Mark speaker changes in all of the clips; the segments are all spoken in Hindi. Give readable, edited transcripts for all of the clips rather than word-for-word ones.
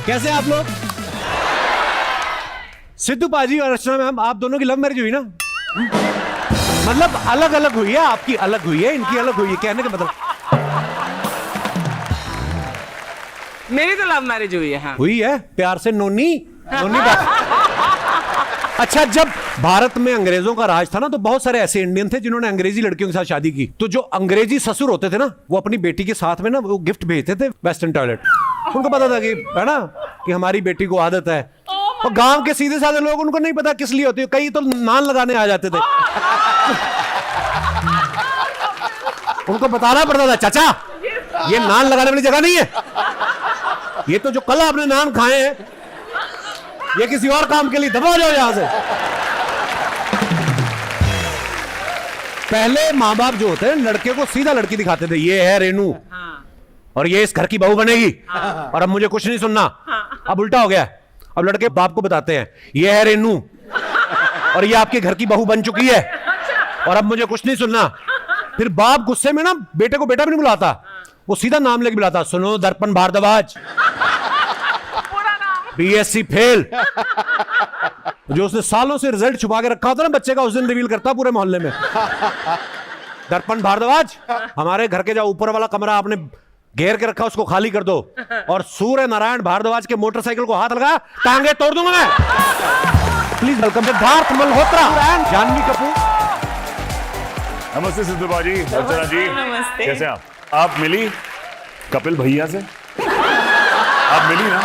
Speaker 1: कैसे आप लोग? सिद्धू पाजी और अर्चना मैम, आप दोनों की लव मैरिज हुई ना? मतलब अलग अलग हुई है, आपकी अलग हुई है, इनकी अलग हुई है, कहने का मतलब।
Speaker 2: मेरी तो लव मैरिज हुई है। हाँ।
Speaker 1: हुई है प्यार से, नोनी नोनी बात। अच्छा, जब भारत में अंग्रेजों का राज था ना, तो बहुत सारे ऐसे इंडियन थे जिन्होंने अंग्रेजी लड़कियों के साथ शादी की। तो जो अंग्रेजी ससुर होते थे ना, वो अपनी बेटी के साथ में ना वो गिफ्ट भेजते थे, वेस्टर्न टॉयलेट। उनको पता था कि है ना कि हमारी बेटी को आदत है। और गांव के सीधे साधे लोग, उनको नहीं पता किस लिए होती है, कई तो नान लगाने आ जाते थे। उनको बताना पड़ता था, चाचा ये नान लगाने वाली जगह नहीं है, ये तो जो कल आपने नान खाए हैं ये किसी और काम के लिए, दबा जाओ यहां से। पहले माँ बाप जो होते हैं लड़के को सीधा लड़की दिखाते थे, ये है रेनू और ये इस घर की बहू बनेगी और अब मुझे कुछ नहीं सुनना। अब उल्टा हो गया, अब लड़के बाप को बताते हैं ये है रेनू और ये आपके घर की बहू बन चुकी है और अब मुझे कुछ नहीं सुनना। फिर बाप गुस्से में ना बेटे को बेटा भी नहीं बुलाता, वो सीधा नाम लेके बुलाता, सुनो दर्पण भारद्वाज, बीएससी फेल। जो उसने सालों से रिजल्ट छुपा के रखा होता ना बच्चे का, उस दिन रिवील करता पूरे मोहल्ले में। दर्पण भारद्वाज, हमारे घर के जो ऊपर वाला कमरा आपने घेर के रखा उसको खाली कर दो और सूर्य नारायण भारद्वाज के मोटरसाइकिल को हाथ लगा, टांगे तोड़ दूंगा मैं। Please welcome Siddharth Malhotra, Janhvi Kapoor.
Speaker 3: नमस्ते सिद्धू बाजी, अर्चना जी,
Speaker 2: नमस्ते।
Speaker 3: कैसे आप मिली कपिल भैया से? आप मिली ना?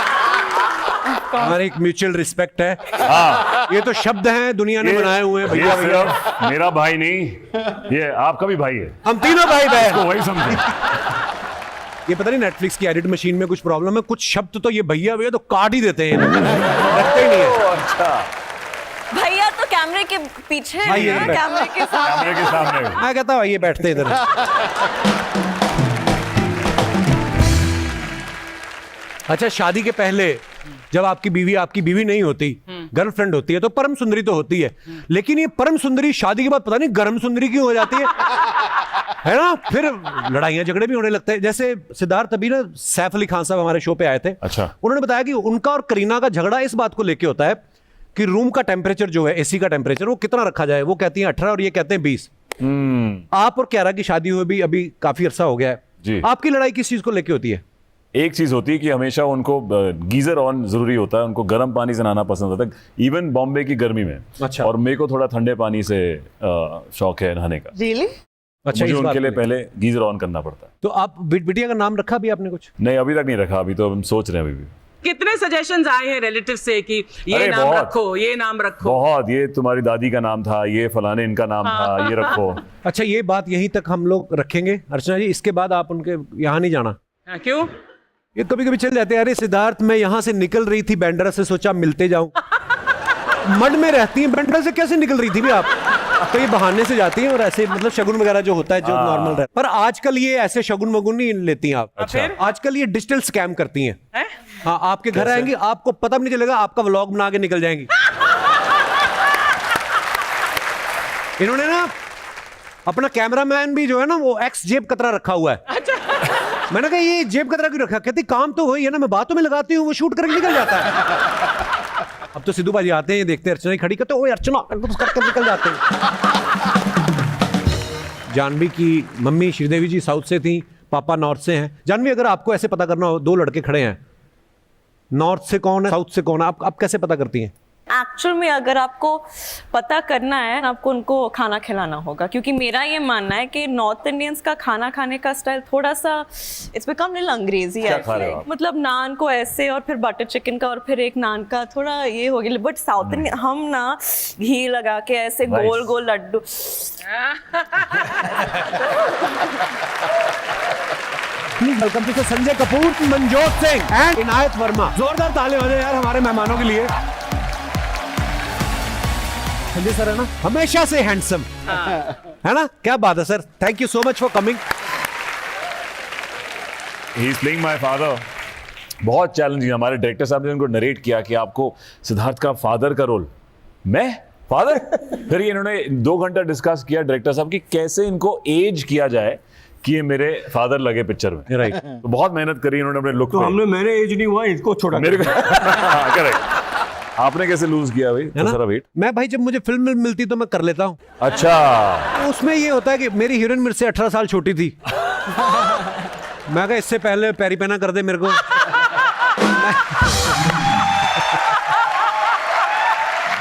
Speaker 1: हमारी एक म्यूचुअल रिस्पेक्ट है।
Speaker 3: हाँ,
Speaker 1: ये तो शब्द हैं दुनिया ने बनाए हुए हैं भैया
Speaker 3: ये
Speaker 1: भैया।
Speaker 3: सिर्फ मेरा भाई नहीं, ये आपका भी भाई है।
Speaker 1: हम तीनों भाई बहन।
Speaker 3: तो वही समझे।
Speaker 1: ये पता नहीं नेटफ्लिक्स की एडिट मशीन में कुछ प्रॉब्लम है, कुछ शब्द तो ये भैया भैया तो काट ही देते हैं, रखते ही नहीं है।
Speaker 3: अच्छा,
Speaker 4: भैया तो कैमरे के पीछे है,
Speaker 1: भाई है,
Speaker 4: कैमरे के सामने।
Speaker 3: कैमरे के सामने।
Speaker 1: मैं कहता हूँ ये बैठते इधर। अच्छा, शादी के पहले जब आपकी बीवी नहीं होती, गर्लफ्रेंड होती है, तो परम सुंदरी तो होती है, लेकिन ये परम सुंदरी शादी के बाद पता नहीं गर्म सुंदरी क्यों हो जाती है ना? फिर लड़ाइयां झगड़े भी होने लगते हैं। जैसे सिद्धार्थ अभी ना सैफ अली खान साहब हमारे शो पे आए थे।
Speaker 3: अच्छा।
Speaker 1: उन्होंने बताया कि उनका और करीना का झगड़ा इस बात को लेके होता है कि रूम का टेम्परेचर जो है, एसी का टेम्परेचर, वो कितना रखा जाए। वो कहती है 18 और ये कहते हैं 20। आप और क्यारा की शादी हुई भी अभी काफी अरसा हो गया
Speaker 3: जी।
Speaker 1: है, आपकी लड़ाई किस चीज को लेके होती है?
Speaker 3: एक चीज होती है कि हमेशा उनको गीजर ऑन जरूरी होता है, उनको गर्म पानी से नहाना पसंद होता है, इवन बॉम्बे की गर्मी में।
Speaker 1: अच्छा।
Speaker 3: और मेरे को थोड़ा ठंडे पानी से शौक है नहाने का।
Speaker 4: Really?
Speaker 1: अच्छा,
Speaker 3: मुझे
Speaker 1: इस बात
Speaker 3: उनके लिए
Speaker 1: को
Speaker 3: पहले गीजर ऑन करना पड़ता है।
Speaker 1: तो आप बिटिया का नाम रखा भी आपने कुछ?
Speaker 3: नहीं, अभी तक नहीं रखा, अभी तो हम सोच रहे हैं अभी भी।
Speaker 2: कितने सजेशंस आए हैं रिलेटिव से कि ये
Speaker 3: अरे
Speaker 2: नाम
Speaker 3: बहुत।
Speaker 2: रखो, ये नाम रखो।
Speaker 3: बहुत, ये तुम्हारी दादी का नाम था, ये फलाने इनका नाम था, ये रखो।
Speaker 1: अच्छा, ये बात यहीं तक हम लोग रखेंगे अर्चना जी, इसके बाद आप उनके यहाँ नहीं जाना?
Speaker 2: हाँ, क्यों?
Speaker 1: ये कभी कभी चल जाते हैं, अरे सिद्धार्थ मैं यहाँ से निकल रही थी बैंड्रा से, सोचा मिलते जाऊं। मड में रहती हैं, बैंड्रा से कैसे निकल रही थी भी आप? तो ये बहाने से जाती हैं और ऐसे मतलब शगुन वगैरह जो होता है जो नॉर्मल रहता है। पर आजकल ये ऐसे शगुन वगुन नहीं लेती हैं आप।
Speaker 3: अच्छा।
Speaker 1: आजकल ये डिजिटल स्कैम करती हैं।
Speaker 2: है?
Speaker 1: हाँ, आपके घर आएंगी, आपको पता भी नहीं चलेगा, आपका व्लॉग बना के निकल जाएंगी। इन्होंने ना अपना कैमरामैन भी जो है ना वो एक्स जेब कतरा रखा हुआ है। मैंने कहा ये जेब कतरा क्यों रखा? कहती काम तो वही है ना, मैं बातों में लगाती हूँ, वो शूट करके निकल जाता है। अब तो सिद्धू बाजी आते हैं, देखते हैं अर्चना खड़ी करते, ओए अर्चना करके निकल जाते हैं। जानवी की मम्मी श्रीदेवी जी साउथ से थी, पापा नॉर्थ से हैं। जानवी, अगर आपको ऐसे पता करना हो, दो लड़के खड़े हैं, नॉर्थ से कौन है, साउथ से कौन है, आप कैसे पता करती हैं?
Speaker 4: एक्चुअल में अगर आपको पता करना है, आपको उनको खाना खिलाना होगा, क्योंकि मेरा ये मानना है कि नॉर्थ इंडियंस का खाना खाने का स्टाइल थोड़ा सा इट्स बिकम लिटिल अंग्रेजी
Speaker 3: क्या
Speaker 4: है।
Speaker 3: खा रहे हो आप?
Speaker 4: मतलब नान को ऐसे और फिर बटर चिकन का और फिर एक नान का, थोड़ा ये हो गया। बट साउथ इंडियन हम ना घी लगा के ऐसे
Speaker 3: Nice.
Speaker 4: गोल गोल लड्डू।
Speaker 1: Welcome to Sanjay Kapoor, Manjot Singh and Inayat Verma. जोरदार ताली हो जाए यार हमारे मेहमानों के लिए। संजय सर है ना हमेशा से हैंडसम, है ना? क्या बात है sir, thank you so much for coming.
Speaker 3: He is playing my father. बहुत चैलेंजिंग। हमारे डायरेक्टर साहब ने उनको नरेट किया कि आपको सिद्धार्थ का फादर का रोल। मैं फादर? फिर इन्होंने 2 घंटा डिस्कस किया डायरेक्टर साहब की कैसे इनको एज किया जाए कि ये मेरे फादर लगे पिक्चर में।
Speaker 1: राइट।
Speaker 3: तो बहुत मेहनत करी इन्होंने अपने लुक पे।
Speaker 5: मेरे एज नहीं हुआ, इसको छोटा
Speaker 3: मेरे को करेक्ट। आपने कैसे लूज किया भाई
Speaker 1: है ना?
Speaker 3: सारा वेट?
Speaker 1: मैं भाई जब मुझे फिल्म मिलती तो मैं कर लेता हूँ।
Speaker 3: अच्छा।
Speaker 1: तो उसमें ये होता है कि मेरी हीरोइन मेरे से 18 साल छोटी थी। मैं कहा इससे पहले पैरी पहना कर दे मेरे को।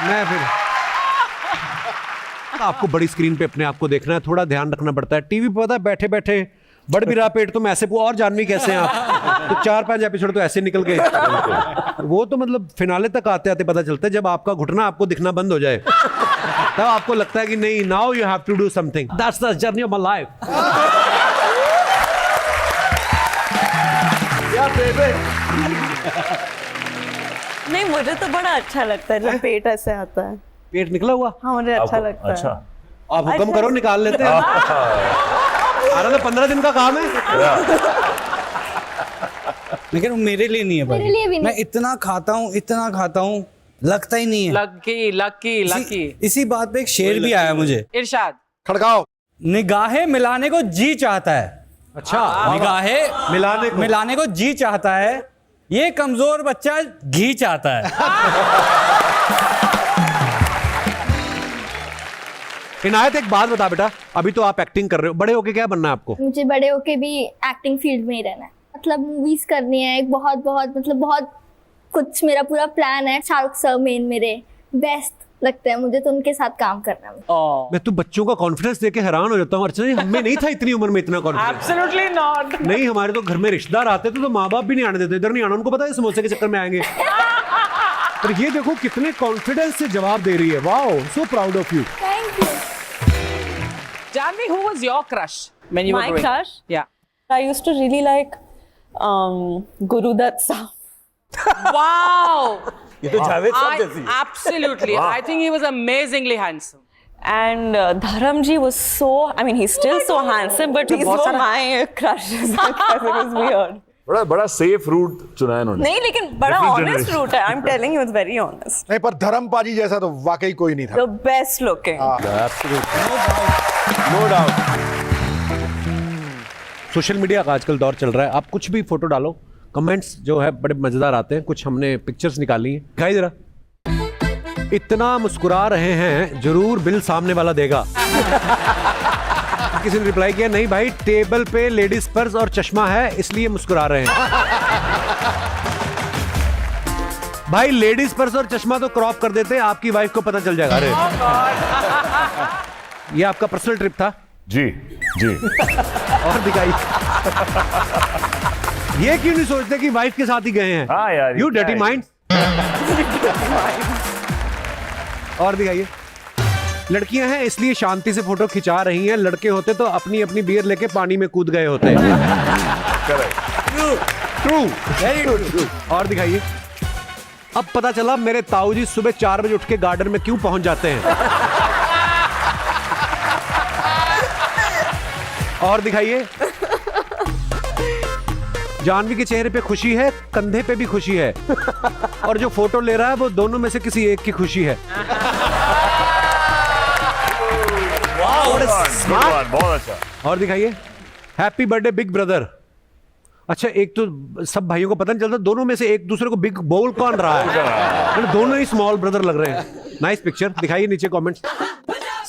Speaker 1: मैं फिर आपको बड़ी स्क्रीन पे अपने आप को देखना है, थोड़ा ध्यान रखना पड़ता है। टीवी पे पता है बैठे बैठे बढ़ भी रहा पेट तो मैं ऐसे और जानवी कैसे हैं आप, तो 4-5 एपिसोड तो ऐसे निकल गए। वो तो मतलब फिनाले तक आते आते पता चलता है, जब आपका घुटना आपको दिखना बंद हो जाए तब आपको लगता है कि नहीं, now you have to do something, that's the journey of my life.
Speaker 4: नहीं, मुझे तो बड़ा अच्छा लगता है जब पेट ऐसे आता है।
Speaker 1: पेट निकला हुआ?
Speaker 4: हाँ, मुझे अच्छा लगता है।
Speaker 3: अच्छा।
Speaker 1: आप हुक्म करो, निकाल लेते हैं। अरे तो 15 दिन का काम है।
Speaker 5: लेकिन मेरे लिए नहीं है भाई।
Speaker 6: मेरे लिए भी नहीं।
Speaker 5: मैं इतना खाता हूँ लगता ही नहीं है।
Speaker 2: Lucky lucky lucky.
Speaker 5: इसी बात पे एक शेर भी आया मुझे,
Speaker 2: इरशाद।
Speaker 1: खड़काओ।
Speaker 5: निगाहें मिलाने को जी चाहता है।
Speaker 1: अच्छा,
Speaker 5: निगाहें मिलाने को जी चाहता है, ये कमजोर बच्चा घी चाहता है।
Speaker 1: इनायत एक बात बता बेटा, अभी तो आप एक्टिंग कर रहे हो, बड़े होके क्या बनना है आपको?
Speaker 6: मुझे बड़े होके भी एक्टिंग फील्ड में ही रहना है, मतलब मूवीज करनी है। एक बहुत बहुत कुछ मेरा पूरा प्लान है। शाहरुख सर मेन मेरे बेस्ट लगते हैं मुझे, तो उनके साथ काम करना है।
Speaker 1: मैं तो बच्चों का कॉन्फिडेंस देख के हैरान हो जाता हूँ। अर्चना, हमें नहीं था इतनी उम्र में इतना कॉन्फिडेंस।
Speaker 2: Absolutely not.
Speaker 1: नहीं, हमारे तो घर में रिश्तेदार आते थे तो माँ बाप भी नहीं आने देते, इधर नहीं आना, उनको पता है समोसे के चक्कर में आएंगे। पर ये देखो कितने कॉन्फिडेंस से जवाब दे रही है। Wow, so proud of you.
Speaker 6: Thank you.
Speaker 2: Janvi, who was your crush when you were
Speaker 4: My
Speaker 2: growing up?
Speaker 4: crush?
Speaker 2: Yeah.
Speaker 4: I used to really like Guru Dutt sir.
Speaker 2: Wow.
Speaker 5: ये तो जावेद साहब जैसी।
Speaker 2: Absolutely. I think he was amazingly handsome.
Speaker 4: And Dharamji was so, I mean, he's still so handsome, but he's so my crush. It was weird.
Speaker 3: बड़ा सेफ रूट चुना है इन्होंने।
Speaker 4: नहीं, लेकिन बड़ा
Speaker 3: Different
Speaker 4: honest
Speaker 3: generation.
Speaker 4: route है. I'm telling you, it's very honest.
Speaker 7: नहीं, पर धर्म पाजी जैसा तो वाकई कोई नहीं था।
Speaker 4: The best looking.
Speaker 1: No doubt. Social media का आजकल दौर चल रहा है, आप कुछ भी फोटो डालो, कमेंट्स जो है बड़े मजेदार आते हैं। कुछ हमने पिक्चर्स निकाली हैं, दिखाई जरा। इतना मुस्कुरा रहे हैं, जरूर बिल सामने वाला देगा। किसी ने रिप्लाई किया, नहीं भाई, टेबल पे लेडीज पर्स और चश्मा है इसलिए मुस्कुरा रहे हैं। भाई लेडीज पर्स और चश्मा तो क्रॉप कर देते हैं, आपकी वाइफ को पता चल जाएगा। अरे ये आपका पर्सनल ट्रिप था?
Speaker 3: जी जी।
Speaker 1: और दिखाइए। ये क्यों नहीं सोचते कि वाइफ के साथ ही गए हैं?
Speaker 3: हाँ यार,
Speaker 1: यू
Speaker 3: क्या
Speaker 1: डर्टी
Speaker 3: है?
Speaker 1: माइंड। और दिखाइए। लड़कियां हैं इसलिए शांति से फोटो खिंचा रही हैं, लड़के होते तो अपनी अपनी बियर लेके पानी में कूद गए होते। True, very true. और दिखाइए। अब पता चला मेरे ताऊ जी सुबह 4 बजे उठ के गार्डन में क्यों पहुंच जाते हैं। और दिखाइए। जानवी के चेहरे पे खुशी है, कंधे पे भी खुशी है, और जो फोटो ले रहा है वो दोनों में से किसी एक की खुशी है।
Speaker 3: बहुत अच्छा।
Speaker 1: और दिखाइए। Happy birthday big brother. अच्छा, एक तो सब भाइयों को पता नहीं चलता दोनों में से एक दूसरे को बिग बोल कौन रहा है, मतलब दोनों ही स्मॉल ब्रदर लग रहे हैं। Nice picture. दिखाइए नीचे कमेंट्स।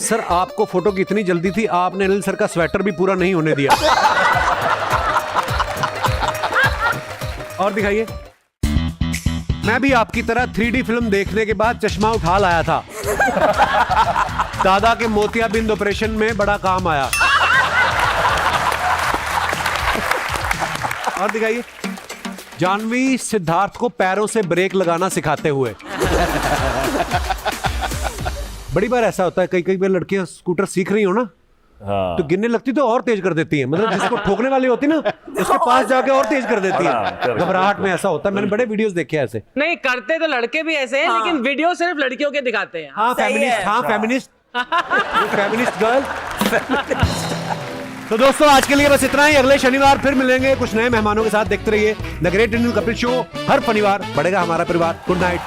Speaker 1: सर आपको फोटो की इतनी जल्दी थी, आपने अनिल सर का स्वेटर भी पूरा नहीं होने दिया। और दिखाइए। मैं भी आपकी तरह 3D फिल्म देखने के बाद चश्मा उठा लाया था। दादा के मोतियाबिंद ऑपरेशन में बड़ा काम आया। और दिखाइए। जानवी सिद्धार्थ को पैरों से ब्रेक लगाना सिखाते हुए। बड़ी बार ऐसा होता है, कई बार लड़कियां स्कूटर सीख रही हो ना,
Speaker 3: हाँ।
Speaker 1: तो गिरने लगती तो और तेज कर देती है, मतलब जिसको ठोकने वाली होती ना उसके पास जाके और तेज कर देती है। घबराहट में ऐसा होता है, मैंने बड़े वीडियोस देखे ऐसे।
Speaker 2: नहीं करते तो लड़के भी ऐसे हैं, लेकिन वीडियो सिर्फ लड़कियों के दिखाते हैं।
Speaker 1: हाँ फेमिनिस्ट, हाँ फेमिनिस्ट, फेमिनिस्ट गर्ल। तो दोस्तों आज के लिए बस इतना ही। अगले शनिवार फिर मिलेंगे कुछ नए मेहमानों के साथ। देखते रहिए the great Indian Kapil show. हर शनिवार बढ़ेगा हमारा परिवार। Good night.